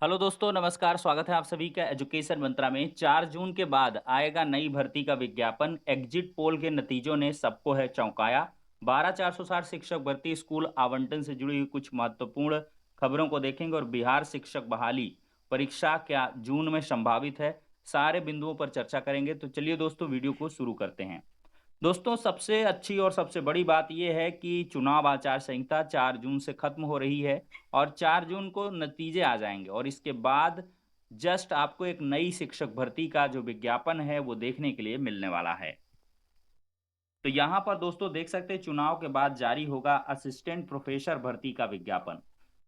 Hello दोस्तों, नमस्कार। स्वागत है आप सभी का एजुकेशन मंत्रा में। 4 जून के बाद आएगा नई भर्ती का विज्ञापन। एग्जिट पोल के नतीजों ने सबको है चौंकाया। 12,460 शिक्षक भर्ती स्कूल आवंटन से जुड़ी हुई कुछ महत्वपूर्ण खबरों को देखेंगे और बिहार शिक्षक बहाली परीक्षा क्या जून में संभावित है, सारे बिंदुओं पर चर्चा करेंगे। तो चलिए दोस्तों, वीडियो को शुरू करते हैं। दोस्तों, सबसे अच्छी और सबसे बड़ी बात यह है कि चुनाव आचार संहिता 4 जून से खत्म हो रही है और 4 जून को नतीजे आ जाएंगे और इसके बाद जस्ट आपको एक नई शिक्षक भर्ती का जो विज्ञापन है वो देखने के लिए मिलने वाला है। तो यहाँ पर दोस्तों देख सकते हैं, चुनाव के बाद जारी होगा असिस्टेंट प्रोफेसर भर्ती का विज्ञापन।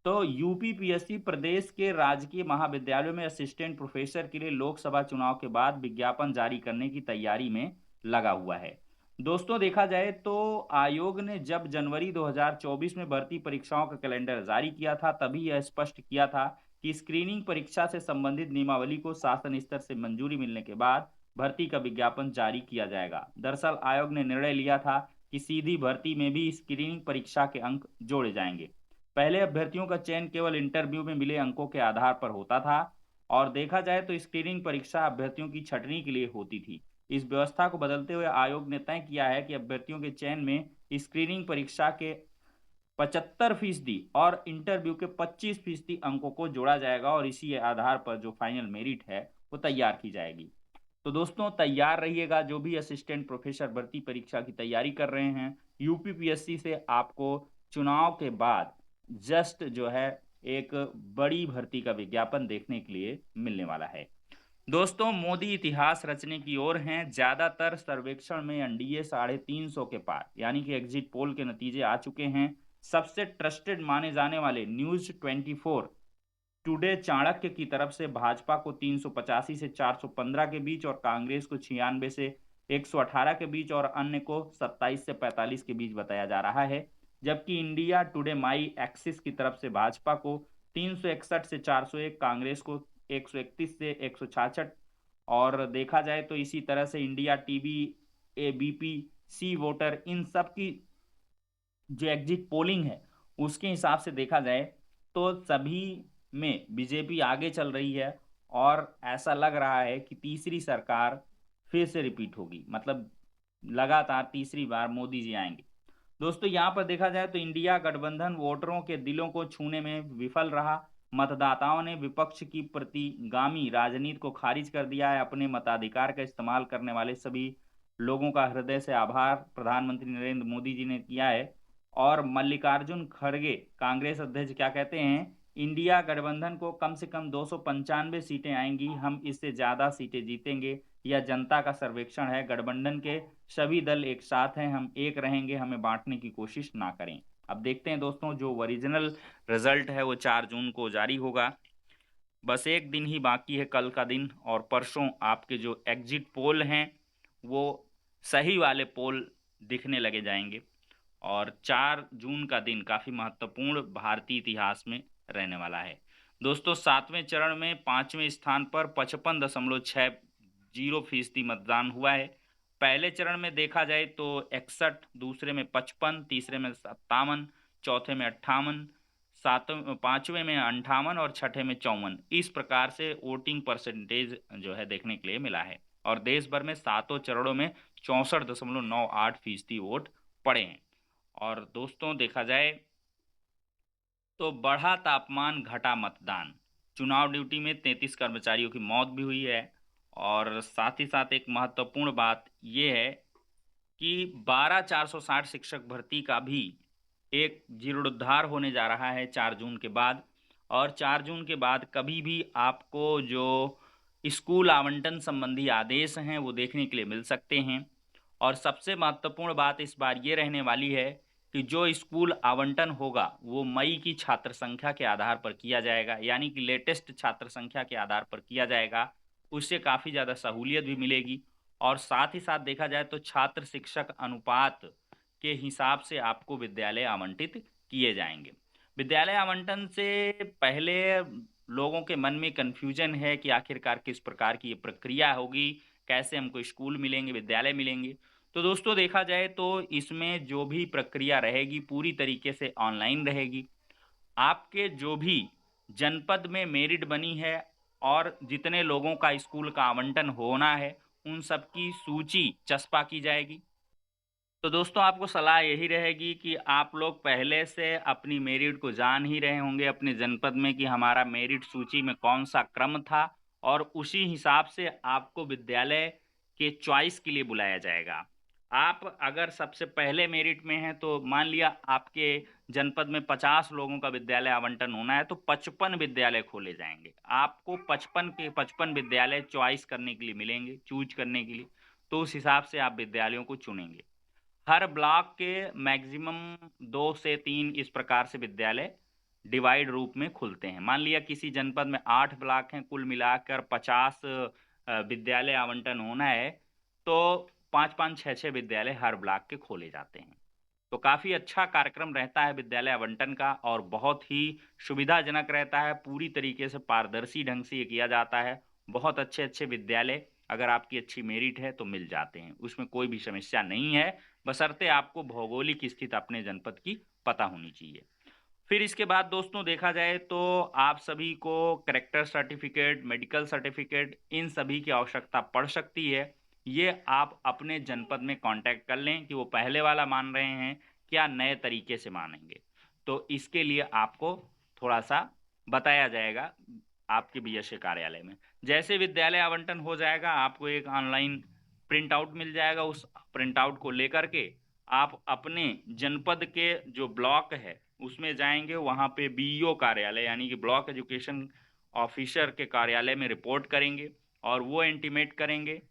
तो यूपीपीएससी प्रदेश के राजकीय महाविद्यालयों में असिस्टेंट प्रोफेसर के लिए लोकसभा चुनाव के बाद विज्ञापन जारी करने की तैयारी में लगा हुआ है। दोस्तों, देखा जाए तो आयोग ने जब जनवरी 2024 में भर्ती परीक्षाओं का कैलेंडर जारी किया था, तभी यह स्पष्ट किया था कि स्क्रीनिंग परीक्षा से संबंधित नियमावली को शासन स्तर से मंजूरी मिलने के बाद भर्ती का विज्ञापन जारी किया जाएगा। दरअसल आयोग ने निर्णय लिया था कि सीधी भर्ती में भी स्क्रीनिंग परीक्षा के अंक जोड़े जाएंगे। पहले अभ्यर्थियों का चयन केवल इंटरव्यू में मिले अंकों के आधार पर होता था और देखा जाए तो स्क्रीनिंग परीक्षा अभ्यर्थियों की छंटनी के लिए होती थी। इस व्यवस्था को बदलते हुए आयोग ने तय किया है कि अभ्यर्थियों के चयन में स्क्रीनिंग परीक्षा के 75% और इंटरव्यू के 25% अंकों को जोड़ा जाएगा और इसी आधार पर जो फाइनल मेरिट है वो तैयार की जाएगी। तो दोस्तों, तैयार रहिएगा। जो भी असिस्टेंट प्रोफेसर भर्ती परीक्षा की तैयारी कर रहे हैं, यूपीपीएससी से आपको चुनाव के बाद जस्ट जो है एक बड़ी भर्ती का विज्ञापन देखने के लिए मिलने वाला है। दोस्तों, मोदी इतिहास रचने की ओर हैं। ज्यादातर सर्वेक्षण में एनडीए 350 के पार, यानी कि एग्जिट पोल के नतीजे आ चुके हैं। सबसे ट्रस्टेड माने जाने वाले न्यूज 24 टुडे चाणक्य की तरफ से भाजपा को 385 से 415 के बीच और कांग्रेस को 96 से 118 के बीच और अन्य को 27 से 45 के बीच बताया जा रहा है। जबकि इंडिया टुडे माई एक्सिस की तरफ से भाजपा को 361 से 401, कांग्रेस को 131 से 166 और देखा जाए तो इसी तरह से इंडिया टीवी, एबीपी, सी वोटर, इन सब की जो एग्जिट पोलिंग है उसके हिसाब से देखा जाए तो सभी में बीजेपी आगे चल रही है और ऐसा लग रहा है कि तीसरी सरकार फिर से रिपीट होगी, मतलब लगातार तीसरी बार मोदी जी आएंगे। दोस्तों, यहाँ पर देखा जाए तो इंडिया गठबंधन वोटरों के दिलों को छूने में विफल रहा। मतदाताओं ने विपक्ष की प्रतिगामी राजनीति को खारिज कर दिया है। अपने मताधिकार का इस्तेमाल करने वाले सभी लोगों का हृदय से आभार प्रधानमंत्री नरेंद्र मोदी जी ने किया है। और मल्लिकार्जुन खड़गे कांग्रेस अध्यक्ष क्या कहते हैं, इंडिया गठबंधन को कम से कम 295 सीटें आएंगी, हम इससे ज्यादा सीटें जीतेंगे। यह जनता का सर्वेक्षण है। गठबंधन के सभी दल एक साथ हैं, हम एक रहेंगे, हमें बांटने की कोशिश ना करें। अब देखते हैं दोस्तों, जो ओरिजिनल रिजल्ट है वो 4 जून को जारी होगा। बस एक दिन ही बाकी है, कल का दिन, और परसों आपके जो एग्जिट पोल हैं वो सही वाले पोल दिखने लगे जाएंगे और 4 जून का दिन काफी महत्वपूर्ण भारतीय इतिहास में रहने वाला है। दोस्तों, 7वें चरण में 5वें स्थान पर 55.60% मतदान हुआ है। पहले चरण में देखा जाए तो 61, दूसरे में 55, तीसरे में 57, चौथे में 58, सातवें पांचवें में 58 और छठे में 54। इस प्रकार से वोटिंग परसेंटेज जो है देखने के लिए मिला है और देश भर में सातों चरणों में 64.98% वोट पड़े हैं। और दोस्तों, देखा जाए तो बढ़ा तापमान घटा मतदान, चुनाव ड्यूटी में 33 कर्मचारियों की मौत भी हुई है। और साथ ही साथ एक महत्वपूर्ण बात यह है कि 12,460 शिक्षक भर्ती का भी एक जीर्णोद्धार होने जा रहा है 4 जून के बाद। और 4 जून के बाद कभी भी आपको जो स्कूल आवंटन संबंधी आदेश हैं वो देखने के लिए मिल सकते हैं। और सबसे महत्वपूर्ण बात इस बार ये रहने वाली है कि जो स्कूल आवंटन होगा वो मई की छात्र संख्या के आधार पर किया जाएगा, यानी कि लेटेस्ट छात्र संख्या के आधार पर किया जाएगा। उससे काफ़ी ज़्यादा सहूलियत भी मिलेगी और साथ ही साथ देखा जाए तो छात्र शिक्षक अनुपात के हिसाब से आपको विद्यालय आवंटित किए जाएंगे। विद्यालय आवंटन से पहले लोगों के मन में कन्फ्यूजन है कि आखिरकार किस प्रकार की ये प्रक्रिया होगी, कैसे हमको स्कूल मिलेंगे, विद्यालय मिलेंगे। तो दोस्तों, देखा जाए तो इसमें जो भी प्रक्रिया रहेगी पूरी तरीके से ऑनलाइन रहेगी। आपके जो भी जनपद में मेरिट बनी है और जितने लोगों का स्कूल का आवंटन होना है, उन सबकी सूची चस्पा की जाएगी। तो दोस्तों आपको सलाह यही रहेगी कि आप लोग पहले से अपनी मेरिट को जान ही रहे होंगे अपने जनपद में कि हमारा मेरिट सूची में कौन-सा क्रम था और उसी हिसाब से आपको विद्यालय के चॉइस के लिए बुलाया जाएगा। आप अगर सबसे पहले मेरिट में हैं तो मान लिया आपके जनपद में 50 लोगों का विद्यालय आवंटन होना है तो 55 विद्यालय खोले जाएँगे। आपको 55 के 55 विद्यालय चॉइस करने के लिए मिलेंगे, चूज़ करने के लिए। तो उस हिसाब से आप विद्यालयों को चुनेंगे। हर ब्लॉक के मैक्सिमम 2 से 3 इस प्रकार से विद्यालय डिवाइड रूप में खुलते हैं। मान लिया किसी जनपद में 8 ब्लॉक हैं, कुल मिलाकर 50 विद्यालय आवंटन होना है, तो 5-5, 6-6 विद्यालय हर ब्लॉक के खोले जाते हैं। तो काफ़ी अच्छा कार्यक्रम रहता है विद्यालय आवंटन का और बहुत ही सुविधाजनक रहता है, पूरी तरीके से पारदर्शी ढंग से ये किया जाता है। बहुत अच्छे-अच्छे विद्यालय अगर आपकी अच्छी मेरिट है तो मिल जाते हैं, उसमें कोई भी समस्या नहीं है, बशर्ते आपको भौगोलिक स्थिति अपने जनपद की पता होनी चाहिए। फिर इसके बाद दोस्तों देखा जाए तो आप सभी को कैरेक्टर सर्टिफ़िकेट, मेडिकल सर्टिफ़िकेट इन सभी की आवश्यकता पड़ सकती है। ये आप अपने जनपद में कॉन्टैक्ट कर लें कि वो पहले वाला मान रहे हैं, क्या नए तरीके से मानेंगे। तो इसके लिए आपको थोड़ा-सा बताया जाएगा आपके बीएसए कार्यालय में। जैसे विद्यालय आवंटन हो जाएगा, आपको एक ऑनलाइन प्रिंट आउट मिल जाएगा, उस प्रिंट आउट को लेकर के आप अपने जनपद के जो ब्लॉक है, उसमें जाएँगे, वहाँ पे बीईओ कार्यालय यानी कि ब्लॉक एजुकेशन ऑफ़िसर के कार्यालय में रिपोर्ट करेंगे और वो इंटीमेट करेंगे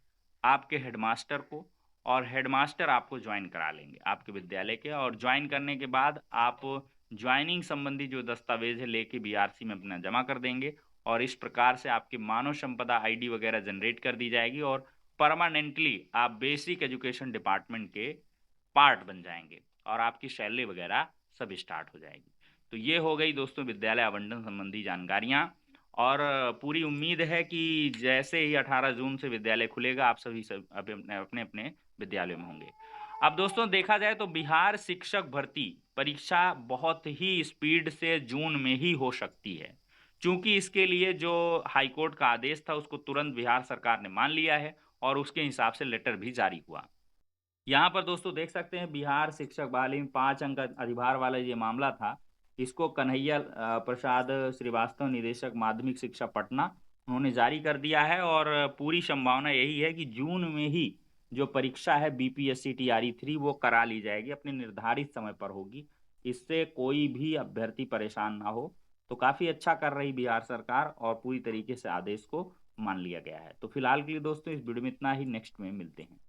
आपके हेडमास्टर को और हेडमास्टर आपको जॉइन करा लेंगे आपके विद्यालय के और जॉइन करने के बाद आप जॉइनिंग संबंधी जो दस्तावेज़ है लेके बीआरसी में अपना जमा कर देंगे और इस प्रकार से आपकी मानव संपदा आईडी वगैरह जनरेट कर दी जाएगी और परमानेंटली आप बेसिक एजुकेशन डिपार्टमेंट के पार्ट बन जाएँगे और आपकी सैलरी वगैरह सब स्टार्ट हो जाएगी। तो ये हो गई दोस्तों विद्यालय आवंटन संबंधी जानकारियाँ और पूरी उम्मीद है कि जैसे ही 18 जून से विद्यालय खुलेगा आप सभी सब अपने-अपने विद्यालयों में होंगे। अब दोस्तों देखा जाए तो बिहार शिक्षक भर्ती परीक्षा बहुत ही स्पीड से जून में ही हो सकती है। चूँकि इसके लिए जो हाई कोर्ट का आदेश था उसको तुरंत बिहार सरकार ने मान लिया है और उसके हिसाब से लेटर भी जारी हुआ। यहाँ पर दोस्तों देख सकते हैं बिहार शिक्षक बहाली में 5 अंक अधिभार वाला ये मामला था। इसको कन्हैया प्रसाद श्रीवास्तव निदेशक माध्यमिक शिक्षा पटना उन्होंने जारी कर दिया है और पूरी संभावना यही है कि जून में ही जो परीक्षा है बीपीएससी टीआरई 3 वो करा ली जाएगी, अपने निर्धारित समय पर होगी। इससे कोई भी अभ्यर्थी परेशान ना हो। तो काफ़ी अच्छा कर रही बिहार सरकार और पूरी तरीके से आदेश को मान लिया गया है। तो फिलहाल के लिए दोस्तों इस वीडियो में इतना ही, नेक्स्ट में मिलते हैं।